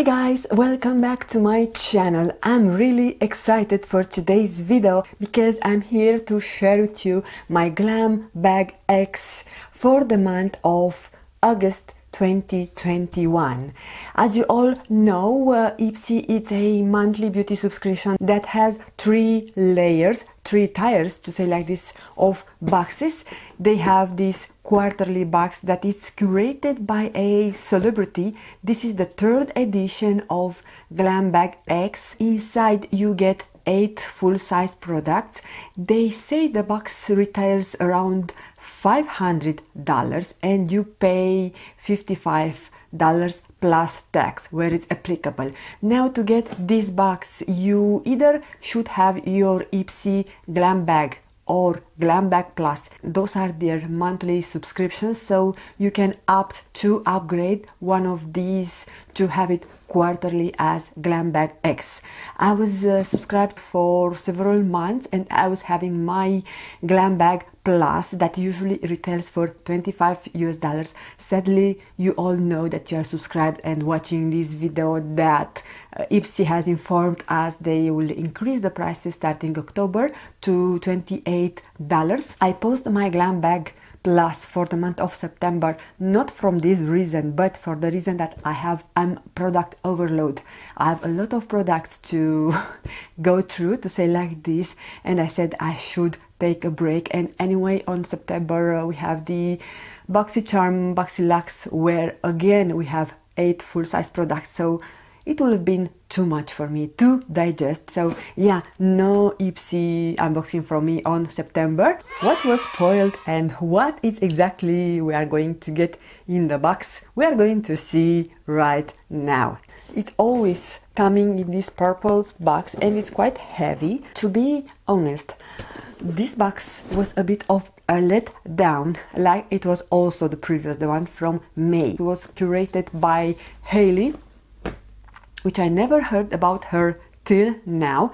Hi guys, welcome back to my channel. I'm really excited for today's video because I'm here to share with you my Glam Bag X for the month of August 2021. As you all know, Ipsy is a monthly beauty subscription that has three tiers to say like this, of boxes. They have this quarterly box that is curated by a celebrity. This is the third edition of Glam Bag X. Inside you get 8 full-size products. They say the box retails around $500 and you pay $55 plus tax where it's applicable. Now, to get this box, you either should have your Ipsy Glam Bag or Glam Bag Plus. Those are their monthly subscriptions, so you can opt to upgrade one of these to have it quarterly as Glam Bag X. I was subscribed for several months and I was having my Glam Bag Plus that usually retails for $25 US. Sadly, you all know that you are subscribed and watching this video that Ipsy has informed us they will increase the prices starting October to $28. I post my Glam Bag Plus for the month of September, not from this reason, but for the reason that I'm product overload. I have a lot of products to go through, to say like this, and I said I should take a break. And anyway, on September we have the BoxyCharm BoxyLuxe, where again we have 8 full-size products, so it will have been too much for me to digest. So yeah, no Ipsy unboxing from me on September. What was spoiled and what is exactly we are going to get in the box, we are going to see right now. It's always coming in this purple box and it's quite heavy. To be honest, this box was a bit of a letdown, like it was also the one from May. It was curated by Halsey, which I never heard about her till now.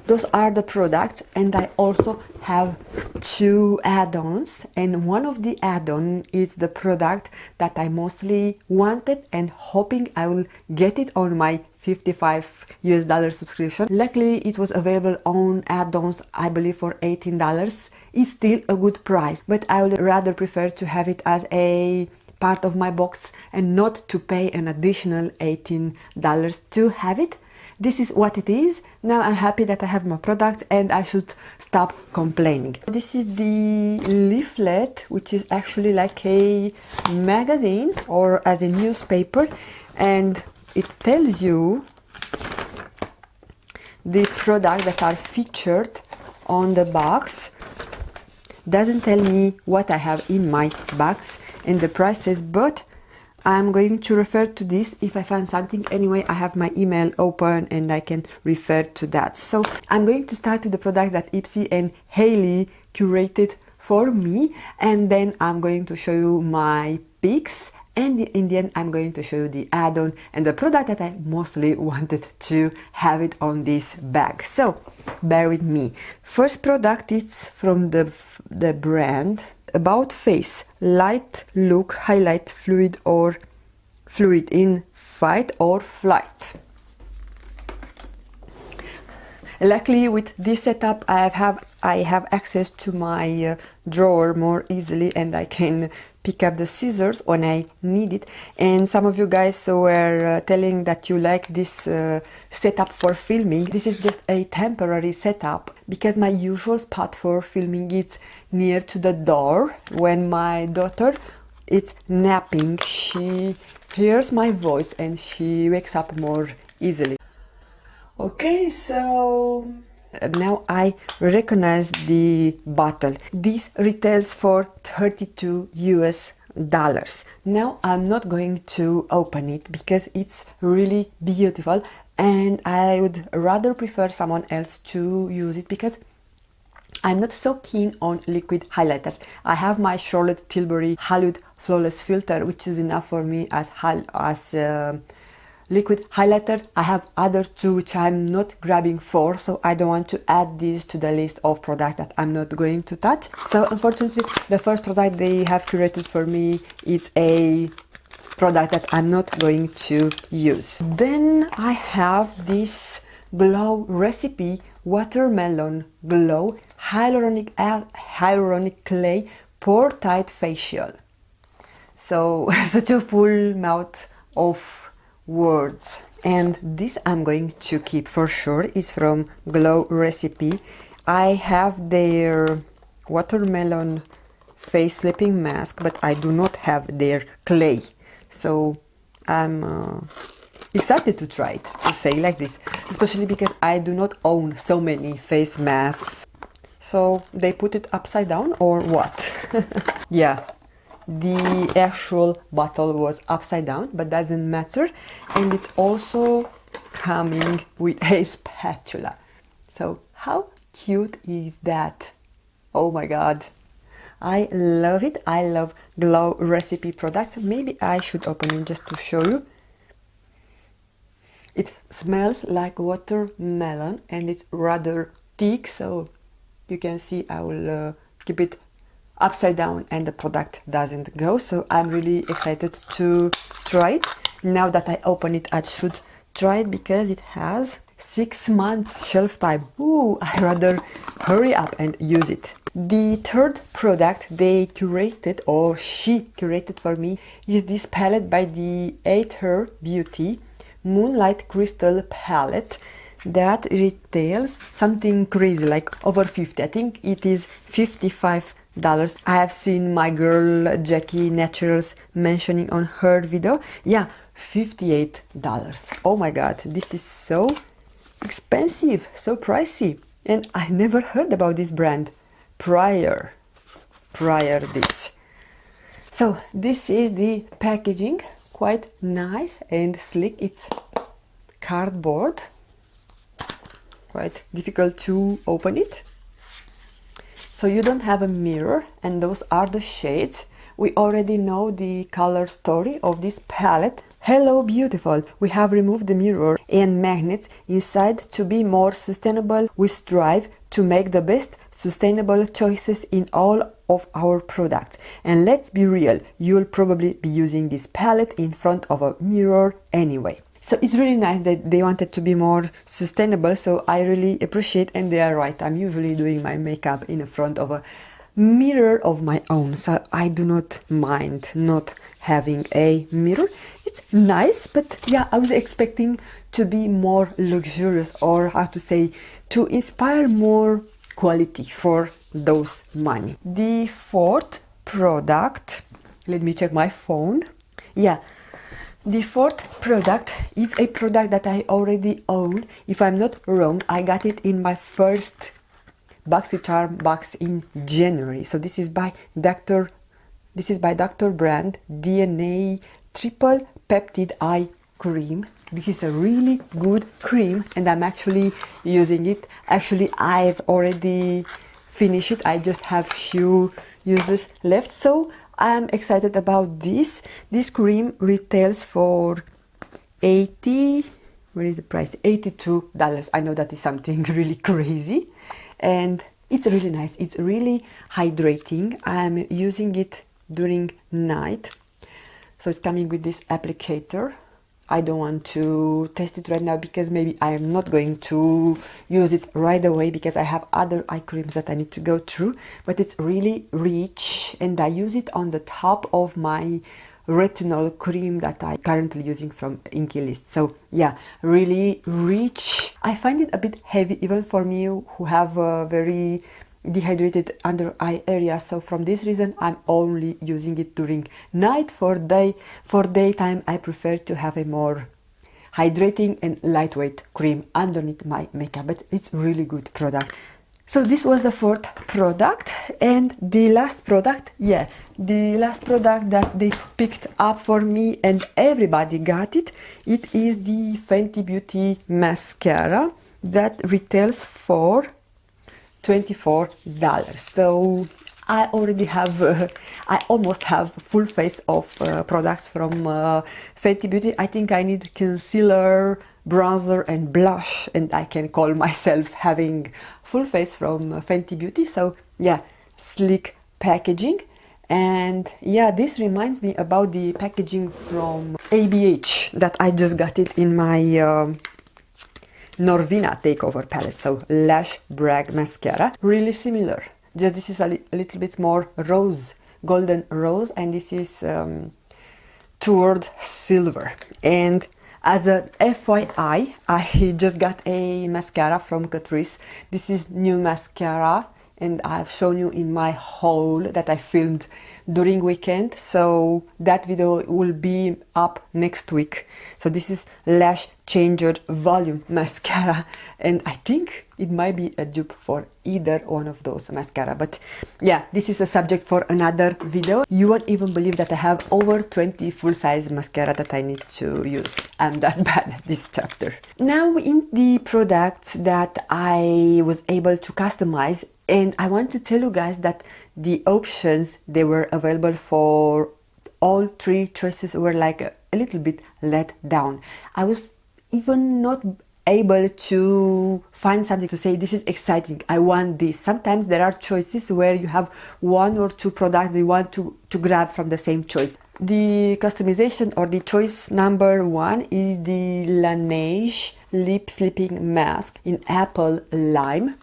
Those are the products, and I also have 2 add-ons, and one of the add-on is the product that I mostly wanted and hoping I will get it on my $55 subscription. Luckily, it was available on Addons, I believe for $18. It's still a good price, but I would rather prefer to have it as a part of my box and not to pay an additional $18 to have it. This is what it is. Now I'm happy that I have my product and I should stop complaining. This is the leaflet, which is actually like a magazine or as a newspaper, and it tells you the products that are featured on the box. Doesn't tell me what I have in my box and the prices, but I'm going to refer to this if I find something. Anyway, I have my email open and I can refer to that. So I'm going to start with the product that Ipsy and Halsey curated for me, and then I'm going to show you my picks, and in the end I'm going to show you the add-on and the product that I mostly wanted to have it on this bag. So bear with me. First product is from the brand About Face Light Look Highlight Fluid in Fight or Flight. Luckily, with this setup, I have access to my drawer more easily, and I can pick up the scissors when I need it. And some of you guys were telling that you like this setup for filming. This is just a temporary setup because my usual spot for filming is near to the door. When my daughter is napping, she hears my voice and she wakes up more easily. Okay, so now I recognize the bottle. This retails for $32 US. Now I'm not going to open it because it's really beautiful and I would rather prefer someone else to use it because I'm not so keen on liquid highlighters. I have my Charlotte Tilbury Hollywood Flawless Filter, which is enough for me as liquid highlighter. I have other 2 which I'm not grabbing for, so I don't want to add these to the list of products that I'm not going to touch. So unfortunately, the first product they have curated for me is a product that I'm not going to use. Then I have this Glow Recipe Watermelon Glow Hyaluronic Clay Pore Tight Facial. So such a full mouth of words. And this I'm going to keep for sure. It's from Glow Recipe. I have their watermelon face sleeping mask, but I do not have their clay. So I'm excited to try it, to say like this, especially because I do not own so many face masks. So they put it upside down or what? Yeah, the actual bottle was upside down, but doesn't matter. And it's also coming with a spatula. So how cute is that? Oh my god, I love it. I love Glow Recipe products. Maybe I should open it just to show you. It smells like watermelon and it's rather thick, so you can see I will keep it upside down and the product doesn't go. So I'm really excited to try it. Now that I open it, I should try it because it has 6 months shelf time. Ooh, I rather hurry up and use it. The third product they curated, or she curated for me, is this palette by the 8 Beauty Moonlight Crystal palette that retails something crazy, like over 50. I think it is $55. I have seen my girl Jackie Naturals mentioning on her video. Yeah, $58. Oh my god, this is so expensive, so pricey, and I never heard about this brand prior this. So this is the packaging, quite nice and sleek. It's cardboard, quite difficult to open it. So you don't have a mirror, and those are the shades. We already know the color story of this palette. Hello beautiful, we have removed the mirror and magnets inside to be more sustainable. We strive to make the best sustainable choices in all of our products. And let's be real, you'll probably be using this palette in front of a mirror anyway. So it's really nice that they wanted to be more sustainable, so I really appreciate, and they are right. I'm usually doing my makeup in front of a mirror of my own, so I do not mind not having a mirror. It's nice, but yeah, I was expecting to be more luxurious, or how to say, to inspire more quality for those money. The fourth product, let me check my phone. Yeah, the fourth product is a product that I already own. If I'm not wrong, I got it in my first BoxyCharm box in January. So this is by Dr. Brand DNA Triple Peptide Eye Cream. This is a really good cream and I'm actually using it. Actually, I've already finished it. I just have few uses left. So I'm excited about this. This cream retails for $82. I know that is something really crazy. And it's really nice. It's really hydrating. I'm using it during night. So it's coming with this applicator. I don't want to test it right now because maybe I am not going to use it right away because I have other eye creams that I need to go through. But it's really rich and I use it on the top of my retinol cream that I'm currently using from Inky List. So yeah, really rich. I find it a bit heavy even for me who have a very dehydrated under eye area. So from this reason I'm only using it during night. For daytime I prefer to have a more hydrating and lightweight cream underneath my makeup, but it's really good product. So this was the fourth product, and the last product, yeah, the last product that they picked up for me and everybody got it. It is the Fenty Beauty mascara that retails for $24. So I already have, I almost have full face of products from Fenty Beauty. I think I need concealer, bronzer and blush, and I can call myself having full face from Fenty Beauty. So yeah, sleek packaging, And yeah, this reminds me about the packaging from ABH that I just got it in my Norvina Takeover palette. So Lash Brag Mascara, really similar. Just this is a little bit more rose, golden rose, and this is toward silver. And as a FYI, I just got a mascara from Catrice. This is new mascara, and I've shown you in my haul that I filmed during weekend, so that video will be up next week. So this is Lash Changer Volume Mascara, and I think it might be a dupe for either one of those mascara, but yeah, this is a subject for another video. You won't even believe that I have over 20 full-size mascara that I need to use. I'm that bad at this chapter. Now in the products that I was able to customize, and I want to tell you guys that the options they were available for all three choices were like a little bit let down. I was even not able to find something to say this is exciting, I want this. Sometimes there are choices where you have one or two products you want to grab from the same choice. The customization or the choice number one is the Laneige Lip Sleeping Mask in Apple Lime.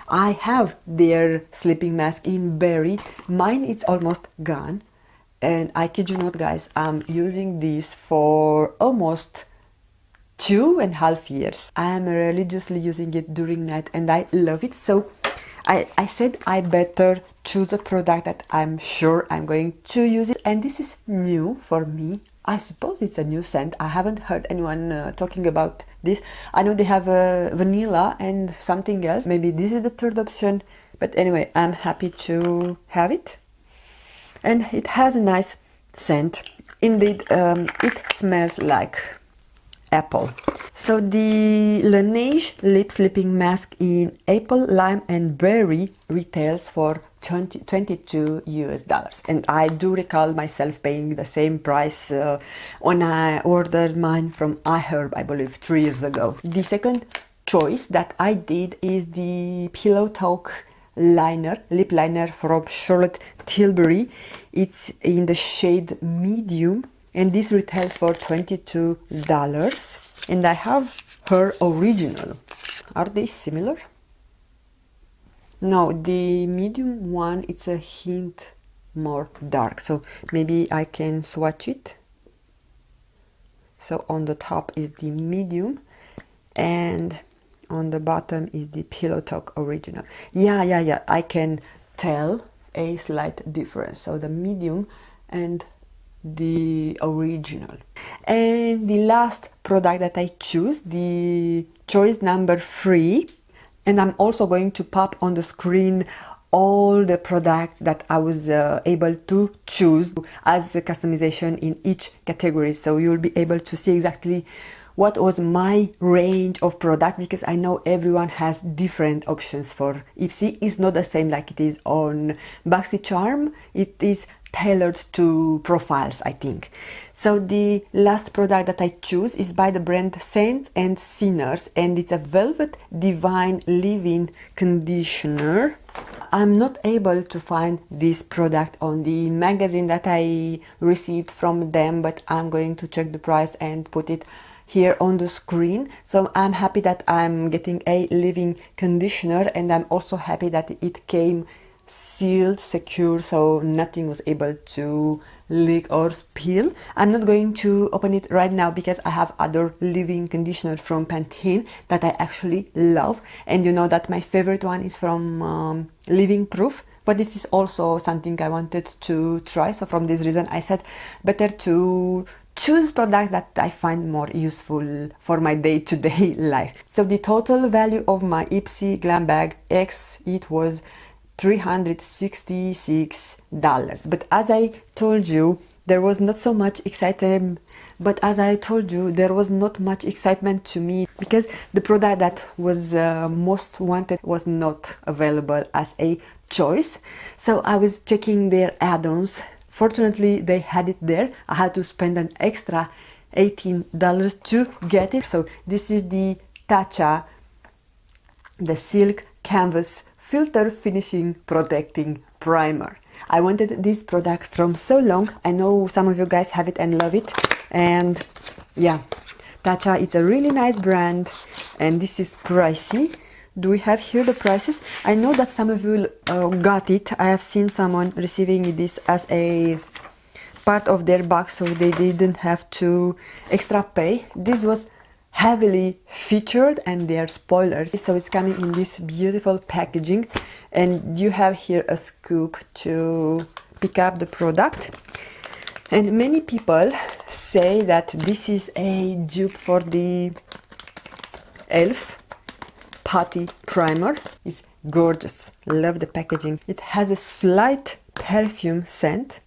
I have their sleeping mask in Berry. Mine is almost gone, and I kid you not guys, I'm using this for almost 2.5 years. I am religiously using it during night and I love it. So I said I better choose a product that I'm sure I'm going to use it, and this is new for me. I suppose it's a new scent. I haven't heard anyone talking about this. I know they have vanilla and something else. Maybe this is the third option, but anyway, I'm happy to have it. And it has a nice scent. Indeed, it smells like apple. So the Laneige Lip Sleeping Mask in Apple, Lime and Berry retails for $22 US, and I do recall myself paying the same price when I ordered mine from iHerb, I believe 3 years ago. The second choice that I did is the Pillow Talk liner, lip liner from Charlotte Tilbury. It's in the shade medium, and this retails for $22, and I have her original. Are they similar? No, the medium one, it's a hint more dark, so maybe I can swatch it. So on the top is the medium and on the bottom is the Pillow Talk original. Yeah, I can tell a slight difference. So the medium and the original. And the last product that I choose, the choice number 3, and I'm also going to pop on the screen all the products that I was able to choose as a customization in each category, so you'll be able to see exactly what was my range of products, because I know everyone has different options for Ipsy. It's not the same like it is on BoxyCharm. It is tailored to profiles, I think. So the last product that I choose is by the brand Saints and Sinners, and it's a Velvet Divine Leave-In Conditioner. I'm not able to find this product on the magazine that I received from them, but I'm going to check the price and put it here on the screen. So I'm happy that I'm getting a leave-in conditioner, and I'm also happy that it came sealed, secure, so nothing was able to leak or spill. I'm not going to open it right now because I have other leave-in conditioner from Pantene that I actually love, and you know that my favorite one is from Living Proof, but this is also something I wanted to try. So from this reason I said better to choose products that I find more useful for my day-to-day life. So the total value of my Ipsy Glam Bag X, it was $366. But as I told you, there was not so much excitement. But as I told you, there was not much excitement to me because the product that was most wanted was not available as a choice. So I was checking their add-ons. Fortunately, they had it there. I had to spend an extra $18 to get it. So this is the Tatcha, the Silk Canvas Filter Finishing Protecting Primer. I wanted this product from so long. I know some of you guys have it and love it. And yeah, Tatcha, it's a really nice brand, and this is pricey. Do we have here the prices? I know that some of you got it. I have seen someone receiving this as a part of their box, so they didn't have to extra pay. This was heavily featured, and they are spoilers. So it's coming in this beautiful packaging, and you have here a scoop to pick up the product. And many people say that this is a dupe for the e.l.f. Putty Primer. It's gorgeous. Love the packaging. It has a slight perfume scent.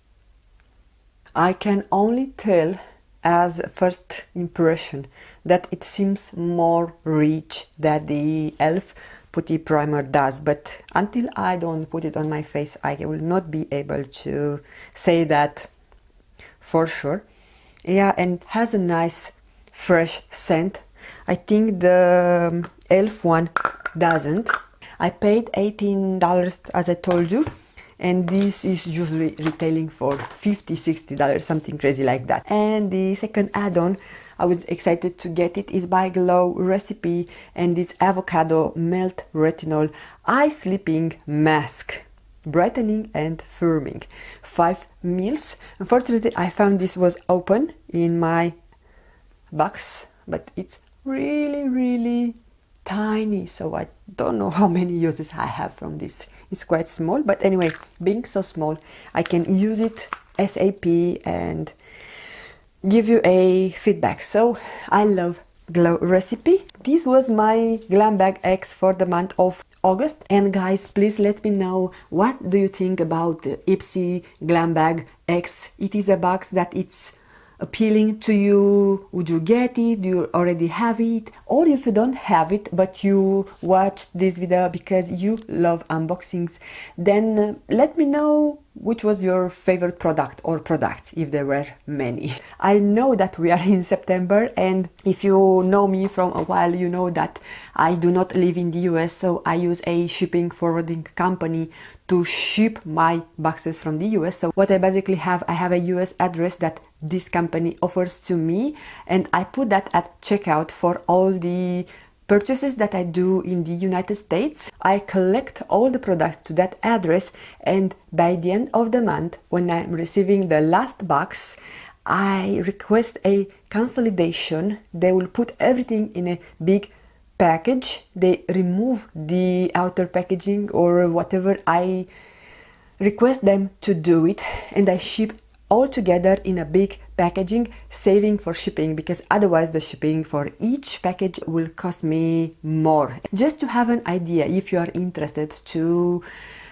I can only tell as a first impression that it seems more rich than the e.l.f. Putty Primer does, but until I don't put it on my face, I will not be able to say that for sure. Yeah, and has a nice fresh scent. I think the e.l.f. one doesn't. I paid $18 as I told you, and this is usually retailing for $50-$60, something crazy like that. And the second add-on I was excited to get it is by Glow Recipe, and this avocado melt retinol eye sleeping mask, brightening and firming, 5 mils. Unfortunately, I found this was open in my box, but it's really tiny, so I don't know how many uses I have from this. It's quite small, but anyway, being so small, I can use it ASAP and give you a feedback. So I love Glow Recipe. This was my Glam Bag X for the month of August. And guys, please let me know, what do you think about the Ipsy Glam Bag X? It is a box that it's appealing to you. Would you get it? Do you already have it? Or if you don't have it but you watched this video because you love unboxings, then let me know which was your favorite product or products, if there were many. I know that we are in September, and if you know me from a while, you know that I do not live in the US, so I use a shipping forwarding company to ship my boxes from the US. So what I basically have, I have a US address that this company offers to me, and I put that at checkout for all the purchases that I do in the United States. I collect all the products to that address, and by the end of the month, when I'm receiving the last box, I request a consolidation. They will put everything in a big package. They remove the outer packaging or whatever. I request them to do it, and I ship all together in a big packaging, saving for shipping, because otherwise the shipping for each package will cost me more. Just to have an idea, if you are interested to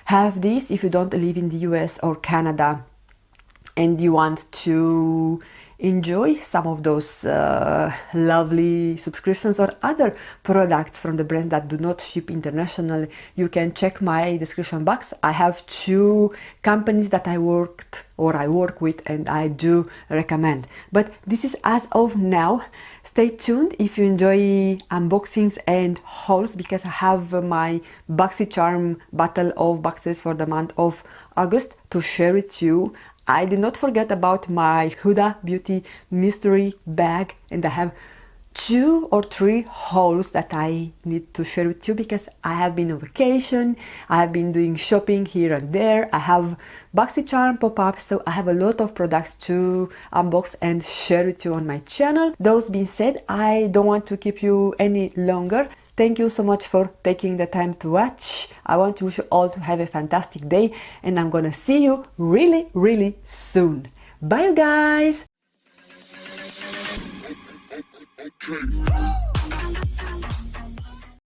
have this, if you don't live in the US or Canada and you want to enjoy some of those lovely subscriptions or other products from the brands that do not ship internationally, you can check my description box. I have 2 companies that I work with, and I do recommend. But this is as of now. Stay tuned if you enjoy unboxings and hauls, because I have my BoxyCharm battle of boxes for the month of August to share with you. I did not forget about my Huda Beauty mystery bag, and I have 2 or 3 hauls that I need to share with you, because I have been on vacation, I have been doing shopping here and there, I have BoxyCharm pop-up, so I have a lot of products to unbox and share with you on my channel. Those being said, I don't want to keep you any longer. Thank you so much for taking the time to watch. I want to wish you all to have a fantastic day, and I'm gonna see you really soon. Bye, you guys! Okay.